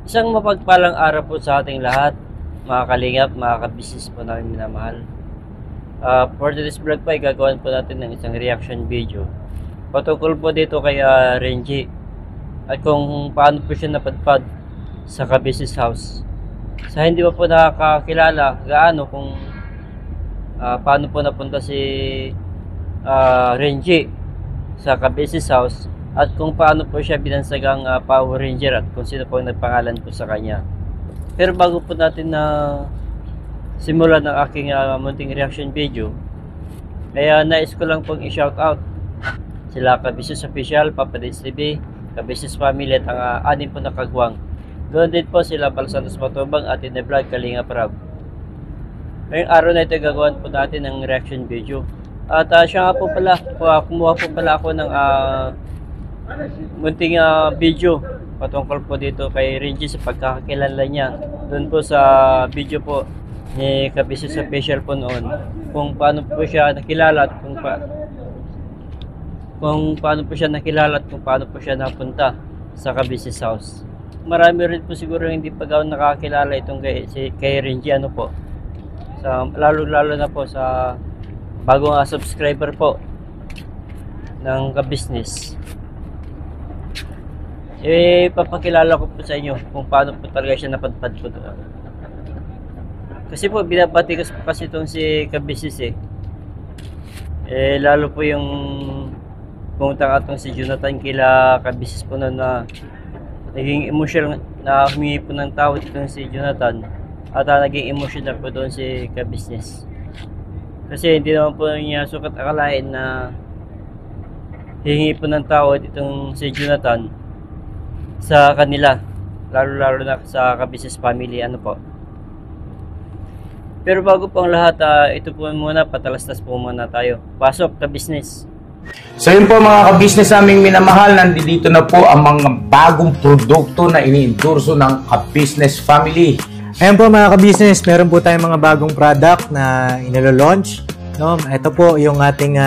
Isang mapagpalang araw po sa ating lahat, mga kalingap, mga kabisnes po namin minamahal. For today's vlog po ay gagawin po natin ng isang reaction video patungkol po dito kay Renji at kung paano po siya napadpad sa ka-business house. Sa hindi pa po nakakilala gaano kung paano po napunta si Renji sa ka-business house at kung paano po siya binansagang Power Ranger at kung sino po nagpangalan po sa kanya. Pero bago po natin na simulan ng aking munting reaction video, kaya nais ko lang pong i-shout out sila Ka-Business Official, Papa Dins TV, Ka-Business Family at ang anim po na kagwang. Doon din po sila Palsantos Matubang at Vlog Kalinga Prab. Ngayong araw na ito gagawin po natin ng reaction video. At siya nga po pala, kumuha po pala ako ng munting video patungkol po dito kay Renji sa pagkakakilala niya doon po sa video po ni Ka-Business Official po noon, kung paano po siya nakilala at kung paano po siya nakilala at kung paano po siya napunta sa ka-business house. Marami rin po siguro hindi pa gawin nakakilala itong kay Renji po, lalo na po sa bagong subscriber po ng ka-business. Papakilala ko po sa inyo kung paano po talaga siya napadpad po doon. Kasi po binabati ko po kasi itong si ka-business lalo po yung pumunta ka itong si Jonathan kila ka-business po na naging emotional na humingi po ng tawad itong si Jonathan at naging emotional po doon si ka-business. Kasi hindi naman po niya sukat akalain na hihingi po ng tawad itong si Jonathan sa kanila, lalo na sa ka-business family po. Pero bago po ang lahat, ito po muna, patalastas po muna tayo. Pasok ka-business. So yun po mga ka-business naming minamahal, nandito na po ang mga bagong produkto na ini-endorso ng ka-business family. Ayan po mga ka-business, meron po tayong mga bagong product na inilo-launch. No? Ito po yung ating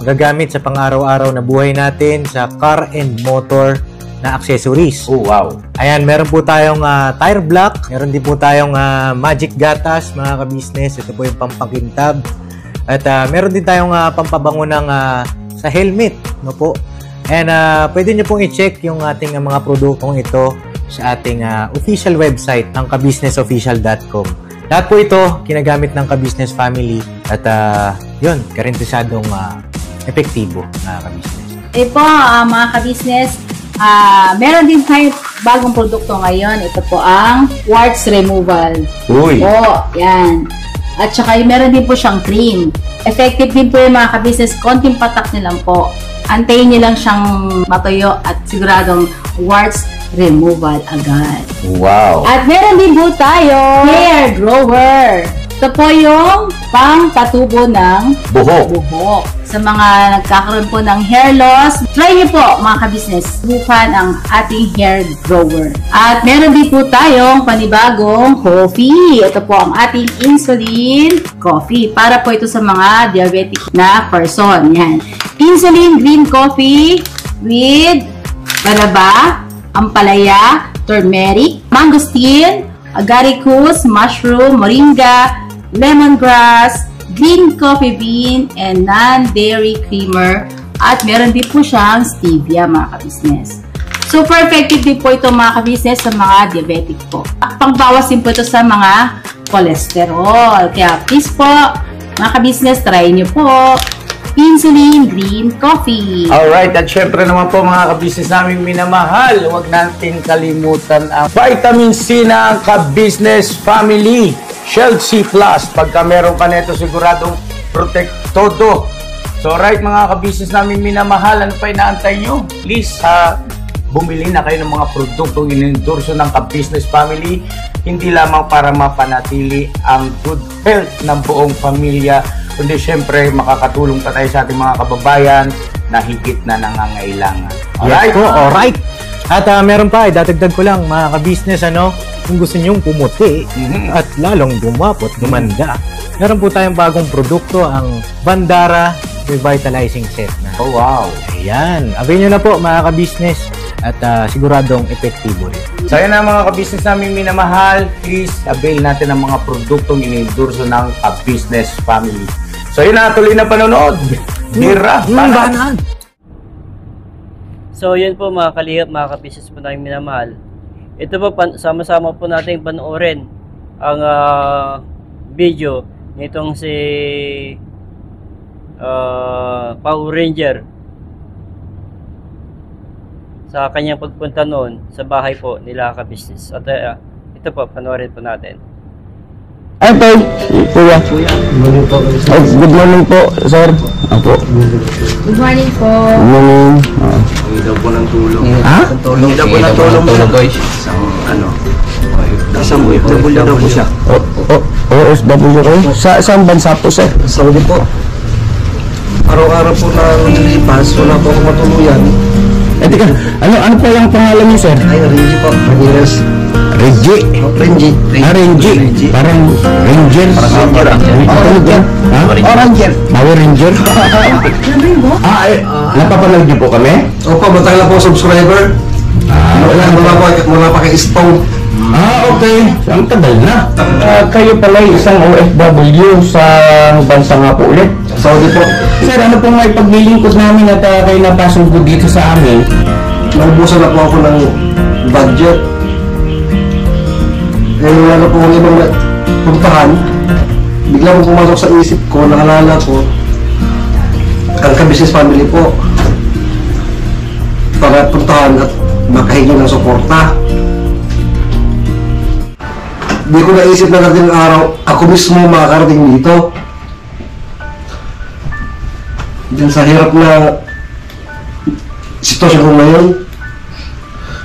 gagamit sa pang-araw-araw na buhay natin sa car and motor na accessories. Oh, wow. Ayan, meron po tayong tire block. Meron din po tayong magic gatas, mga ka-business. Ito po yung pampakintab. At meron din tayong pampabango ng sa helmet. No po? And pwede nyo pong i-check yung ating mga produktong ito sa ating official website ng kabusinessofficial.com. Lahat po ito, kinagamit ng ka-business family. At yun, karentesadong epektibo, mga ka-business. Po, mga ka-business, meron din tayo bagong produkto ngayon. Ito po ang warts removal. Uy! Po, yan. At saka meron din po siyang cream. Effective din po yung mga ka-business. Konting patak nilang po. Antayin niyo lang siyang matuyo at siguradong warts removal agad. Wow! At meron din po tayo hair grower. Ito po yung pang-patubo ng buhok. Sa mga nagkakaroon po ng hair loss, try niyo po mga ka-business, subukan ang ating hair grower. At meron din po tayong panibagong coffee. Ito po ang ating insulin coffee. Para po ito sa mga diabetic na person. Yan. Insulin green coffee with banaba, ampalaya, turmeric, mangosteen, agaricus, mushroom, moringa, lemongrass, green coffee bean, and non-dairy creamer. At meron din po siyang stevia, mga ka-business. Super effective din po ito, mga ka-business, sa mga diabetic po. Pangbawas din po ito sa mga cholesterol. Kaya please po, mga ka-business, try nyo po insulin green coffee. Alright, at syempre naman po mga ka-business namin minamahal, huwag natin kalimutan ang vitamin C ng ka-business family. Shield C+. Pagka meron ka nito, siguradong protect todo. So right mga ka-business namin minamahal, ano pa inaantay nyo? Please, bumili na kayo ng mga produktong in-endorso ng ka-business family, hindi lamang para mapanatili ang good health ng buong pamilya, kundi syempre makakatulong pa tayo sa ating mga kababayan na higit na nangangailangan. Alright? Yes po, alright. At meron pa, dadagdag ko lang mga ka-business, kung gusto nyong pumuti at lalong dumapot, gumanda, meron po tayong bagong produkto, ang Bandara Revitalizing Set na. Oh wow! Ayan, avail nyo na po mga ka-business. at siguradong epektibo rin. So yun na mga ka-business namin minamahal, please avail natin ang mga produktong iniendorso ng ka-business family. So yun na, tuloy na panonood. Mira, banaan. So yun po mga kalihap, mga ka-business po namin minamahal. Ito po, sama-sama po natin panoorin ang video nitong si Power Ranger sa kanyang pagpunta noon sa bahay po nila ka-business. At ito po, panoorin po natin. Ay, Paul. Kuya. Oh, good morning po, sir. Apo. Good morning po. Good morning. Hindi daw po ng tulong. Ha? Hindi daw po ng tulong guys. Isang OFW daw po siya. OFW kayo? Saan bansa po, sir? Saudi po. Araw-araw po na nililipas, wala po akong matuluyan. Eh, teka, ano po yung pangalan niyo, sir? Ay, Renji po. Ramirez. Renji. Renji. Renji. Parang Ranger. Ranger. Ranger. Ha? Ranger. Power Ranger. Napapanood niyo po kami? Opo, matagal na po subscriber. Mula pa kay Stone. Okay. Ang tagal na. Kayo pala isang OFW sa bansa nga po ulit. Saudi po. Sir, ano pong may paglilingkod namin at kayo napasugod dito sa amin? Naubusan na po ako ng budget. Eh, wala na po ang ibang puntahan. Bigla mo pumasok sa isip ko, naalala ko, ang ka-business family po. Para puntahan at makahingi ng suporta. Di ko naisip na natin araw, ako mismo makakarating dito. Diyan sa hirap na sitwasyon ko ngayon,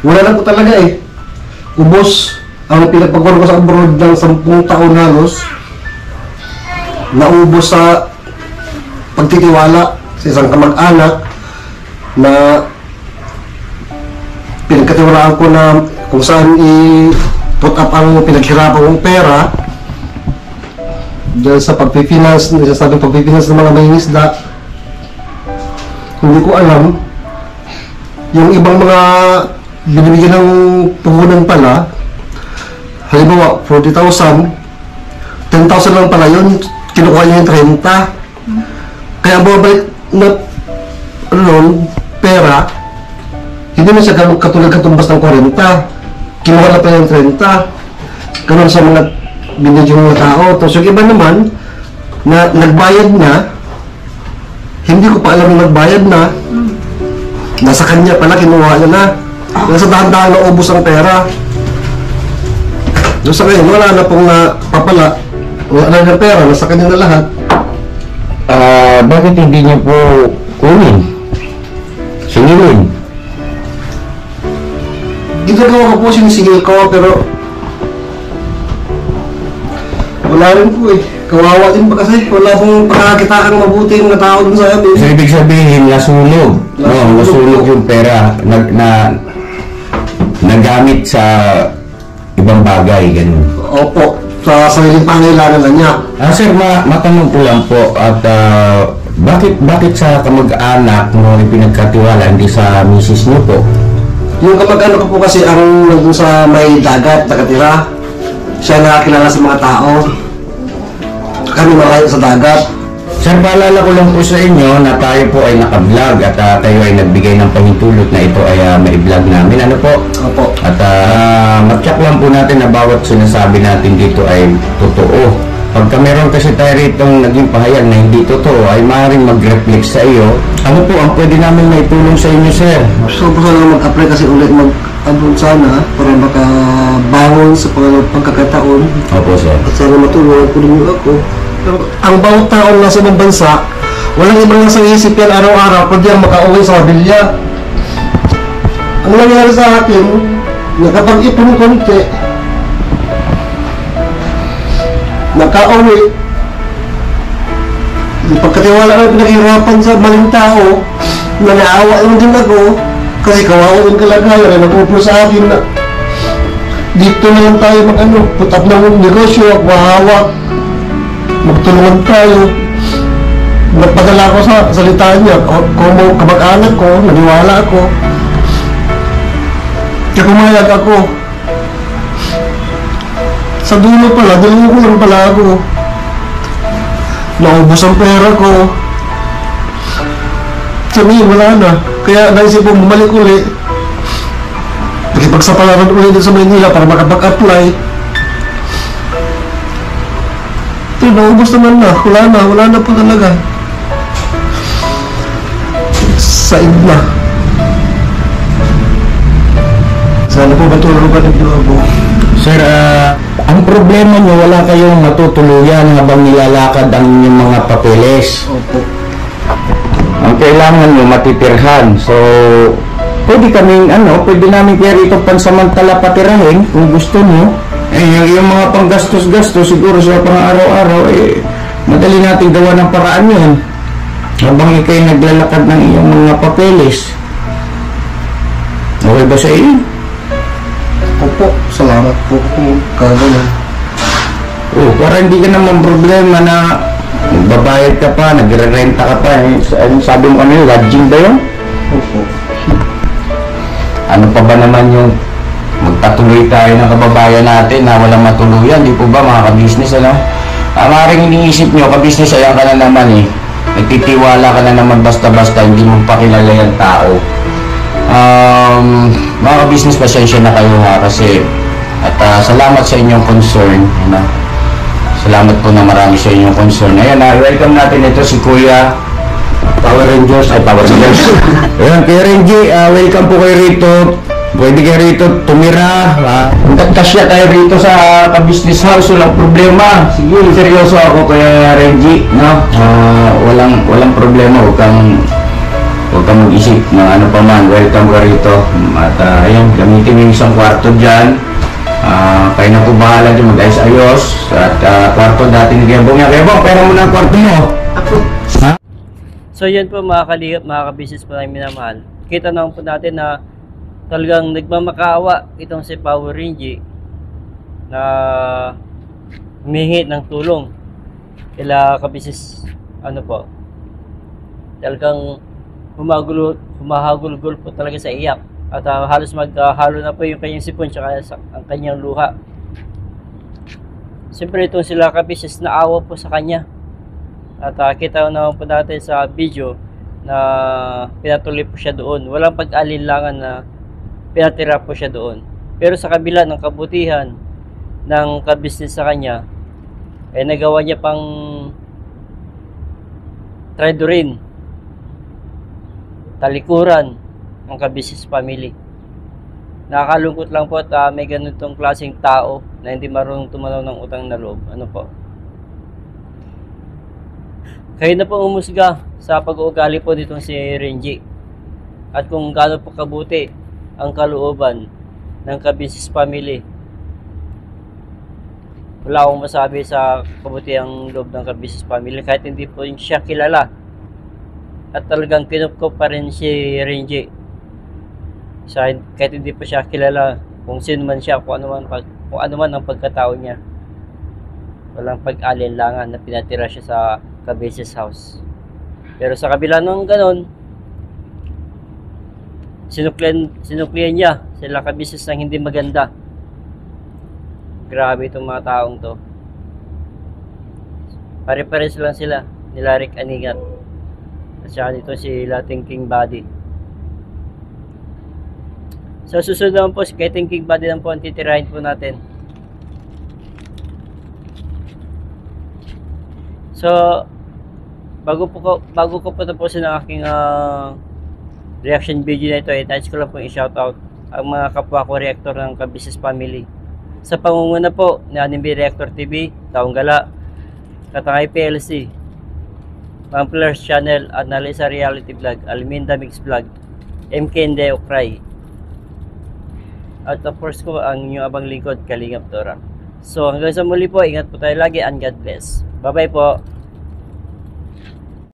wala na po talaga eh. Ubos ang pinagpagwala ko sa abroad ng 10 taon halos, naubos sa pagtitiwala sa isang kamag-anak na pinagkatiwalaan ko na kung saan i-put up ang pinaghirapan kong pera dahil sa pagpifinance, nasasabing pagpifinance ng mga mangingisda. Hindi ko alam yung ibang mga binibigyan ng puhunan pala, halimbawa 40,000, 10,000 lang pala yun, kinukuha niya yung 30. Kaya ang babalik na pera, hindi na siya ganun katulad katumbas ng 40. Kinuha na pa yung 30. Ganun sa mga binigyan ng tao. Tapos yung iba naman na nagbayad na, hindi ko pa alam yung nagbayad na, nasa kanya pala, kinuha niya na. Nasa dahan-dahan na ubos ang pera. So sa ngayon, wala na pong papala. Wala na ng pera, nasa kanya na lahat. Bakit hindi niyo po kunin? Singilin? Ginagawa ko po, sinisingil ko, pero wala rin po eh. Kawawa din pa kasi wala pong pagkakitaan mabuti yung mga tao dun sa amin. So, ibig sabihin, nasunog. Nasunog yung pera nagamit sa ibang bagay, ganun. Opo, sa sariling pangailangan na niya. Sir, matanong ko lang po at bakit sa kamag-anak mo pinagkatiwala, hindi sa misis niyo po? Yung kamag-anak ko po kasi ang nandun sa may dagat, nakatira. Siya nakakilala sa mga tao. Kami malayo sa dagat. Sir, paalala ko lang po sa inyo na tayo po ay naka-vlog at kayo ay nagbigay ng pahintulot na ito ay mai-vlog namin. Ano po? Opo. At matyak lang po natin na bawat sinasabi natin dito ay totoo. Pagka meron kasi tayo ritong naging pahayag na hindi totoo, ay maaaring mag-reflect sa iyo. Ano po ang pwede namin maitulong sa inyo, sir? So, gusto lang mag-apply kasi ulit mag-abroad sana para makabangon sa pagkakataon. Opo, sir. At sana matulungan ko rin ako. Pero ang bawat taon nasa ibang bansa, walang ibang nasa isip yan araw-araw kundi ang makauwi sa pamilya. Ang nangyari sa akin, nakapag-ipon konti, nakauwi, yung pagkatiwala na pinaghirapan sa maling tao, na naawa lang din ako, kasi kawawa yung kalagayan na nag-upro sa akin na dito na lang tayo put up ng negosyo, mahawak, magtulungan tayo. Nagpadala ko sa salita niya, kung kamag-anak ko, naniwala ako. Kaya pumayag ako. Sa dulo pala, ko lang pala ako. Naubos ang pera ko. Sabi, wala na. Kaya naisip ko bumalik ulit. Nakipagsapalaran ulit din sa Manila para makapag-apply. Ito, naubos naman na. Wala na po talaga. Said na. Sana po matulungan niyo ako. Sir, ang problema nyo, wala kayong matutuluyan habang nilalakad ang inyong mga papeles. Opo. Ang kailangan nyo matitirhan. So, pwede namin kaya rito pansamantala patirahin kung gusto nyo. Yung mga panggastos-gastos siguro sa pang-araw-araw, madali natin gawa ng paraan yun. Habang ikay naglalakad ng iyong mga papeles. Okay ba sa iyo? Opo, salamat po kung kagano'n. Para hindi ka naman problema na magbabayad ka pa, nagre-renta ka pa. Sabi mo lodging ba yun? Opo. Ano pa ba naman yung magpatuloy tayo ng kababayan natin na walang matuluyan? Di po ba mga ka-business, ano? Maaaring iniisip nyo, ka-business, ayan ka na naman nagtitiwala ka na naman basta-basta, hindi mo pakilala yung tao. Mga ka-business, pasensya na kayo kasi salamat sa inyong concern. Salamat po na marami sa inyong concern. Ayan, welcome natin ito si Kuya Power Rangers. Ayan, Kuya Renji, welcome po kayo rito. Pwede kayo rito tumira. Kasya tayo rito sa ka-business house, walang problema. Sige, seryoso ako Kuya Renji, no? Walang problema, huwag kang mag-isip ng ano pa man. Welcome ka rito. At ayan, gamitin mo yung isang kwarto dyan. Kayo na po bahala dyan mag-ayos-ayos. At kwarto dati ni Kebong yan. Kebong, pera mo na ang kwarto mo. Ha? So yan po mga kalihap, mga ka-business po namin minamahal. Kita naman po natin na talagang nagmamakaawa itong si Power Renji na humihingi ng tulong kila ka-business talagang humahagulgol po talaga sa iyak at halos maghalo na po yung kanyang sipon tsaka ang kanyang luha. Siyempre itong sila ka-business naawa po sa kanya at kita naman po natin sa video na pinatuloy po siya doon. Walang pag-alinlangan na pinatira po siya doon. Pero sa kabila ng kabutihan ng ka-business sa kanya, nagawa niya pang tradurin, talikuran ng ka-business family. Nakakalungkot lang po at may ganitong klaseng tao na hindi marunong tumanaw ng utang na loob. Ano po? Kayo na po umusga sa pag-uugali po nitong si Renji at kung gaano po kabuti ang kalooban ng ka-business family. Wala akong masabi sa kabutihang loob ng ka-business family kahit hindi po siya kilala. At talagang kinupkop pa rin si Renji. Kahit hindi po siya kilala kung sino man siya, kung ano man ang pagkatao niya. Walang pag-alinlangan na pinatira siya sa ka-business house. Pero sa kabila ng ganon, sinuklian niya sila ka-business ng hindi maganda. Grabe itong mga taong to. Pare-pares lang sila nila Rick Anigat at saka dito si Latin King Body. So susunod naman po kay King Body lang po ang titirahin po natin. So bago ko po tapusin ang aking reaction video na ito, nais ko lang po i-shoutout ang mga kapwa ko reactor ng ka-business family. Sa pangunguna po ni Anime Reactor TV, Taong Gala, Katangay PLC, Pamplers Channel, Analisa Reality Vlog, Alminda Mix Vlog, MK Ndeo Cry. At of course ko ang inyong abang lingkod, Kalingap Dora. So hanggang sa muli po, ingat po tayo lagi and God bless. Bye bye po.